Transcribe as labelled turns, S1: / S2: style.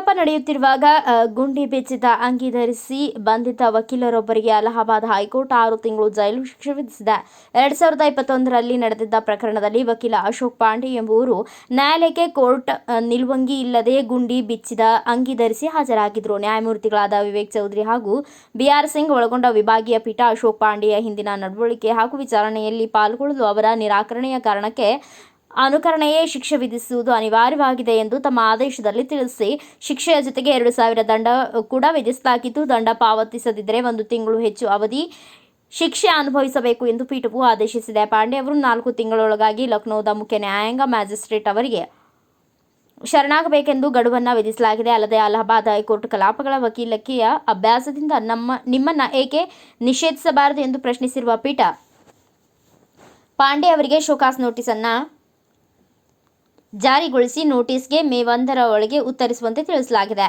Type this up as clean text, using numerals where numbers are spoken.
S1: ಕಲಾಪ ನಡೆಯುತ್ತಿರುವಾಗ ಗುಂಡಿ ಬೆಚ್ಚಿದ ಅಂಗಿ ಧರಿಸಿ ಬಂಧಿತ ವಕೀಲರೊಬ್ಬರಿಗೆ ಅಲಹಾಬಾದ್ ಹೈಕೋರ್ಟ್ 6 ತಿಂಗಳು ಜೈಲು ಶಿಕ್ಷೆ ವಿಧಿಸಿದೆ. 2021ರಲ್ಲಿ ನಡೆದಿದ್ದ ಪ್ರಕರಣದಲ್ಲಿ ವಕೀಲ ಅಶೋಕ್ ಪಾಂಡೆ ಎಂಬುವರು ನ್ಯಾಯಾಲಯಕ್ಕೆ ಕೋರ್ಟ್ ನಿಲುವಂಗಿ ಇಲ್ಲದೆ ಗುಂಡಿ ಬಿಚ್ಚಿದ ಅಂಗಿ ಧರಿಸಿ ಹಾಜರಾಗಿದ್ದರು. ನ್ಯಾಯಮೂರ್ತಿಗಳಾದ ವಿವೇಕ್ ಚೌಧರಿ ಹಾಗೂ ಬಿಆರ್ ಸಿಂಗ್ ಒಳಗೊಂಡ ವಿಭಾಗೀಯ ಪೀಠ ಅಶೋಕ್ ಪಾಂಡೆಯ ಹಿಂದಿನ ನಡವಳಿಕೆ ಹಾಗೂ ವಿಚಾರಣೆಯಲ್ಲಿ ಪಾಲ್ಗೊಳ್ಳಲು ಅವರ ನಿರಾಕರಣೆಯ ಕಾರಣಕ್ಕೆ ಅನುಕರಣೆಯೇ ಶಿಕ್ಷೆ ವಿಧಿಸುವುದು ಅನಿವಾರ್ಯವಾಗಿದೆ ಎಂದು ತಮ್ಮ ಆದೇಶದಲ್ಲಿ ತಿಳಿಸಿ, ಶಿಕ್ಷೆಯ ಜೊತೆಗೆ 2,000 ದಂಡ ಕೂಡ ವಿಧಿಸಲಾಗಿದ್ದು, ದಂಡ ಪಾವತಿಸದಿದ್ದರೆ 1 ತಿಂಗಳು ಹೆಚ್ಚು ಅವಧಿ ಶಿಕ್ಷೆ ಅನುಭವಿಸಬೇಕು ಎಂದು ಪೀಠವು ಆದೇಶಿಸಿದೆ. ಪಾಂಡೆ ಅವರು 4 ತಿಂಗಳೊಳಗಾಗಿ ಲಕ್ನೋದ ಮುಖ್ಯ ನ್ಯಾಯಾಂಗ ಮ್ಯಾಜಿಸ್ಟ್ರೇಟ್ ಅವರಿಗೆ ಶರಣಾಗಬೇಕೆಂದು ಗಡುವನ್ನು ವಿಧಿಸಲಾಗಿದೆ. ಅಲ್ಲದೆ ಅಲಹಾಬಾದ್ ಹೈಕೋರ್ಟ್ ಕಲಾಪಗಳ ವಕೀಲಿಕೆಯ ಅಭ್ಯಾಸದಿಂದ ನಿಮ್ಮನ್ನು ಏಕೆ ನಿಷೇಧಿಸಬಾರದು ಎಂದು ಪ್ರಶ್ನಿಸಿರುವ ಪೀಠ ಪಾಂಡೆ ಅವರಿಗೆ ಶೋಕಾಸ್ ನೋಟಿಸ್ ಅನ್ನು ಜಾರಿಗೊಳಿಸಿ ನೋಟಿಸ್ಗೆ ಮೇ 1ರ ಒಳಗೆ ಉತ್ತರಿಸುವಂತೆ ತಿಳಿಸಲಾಗಿದೆ.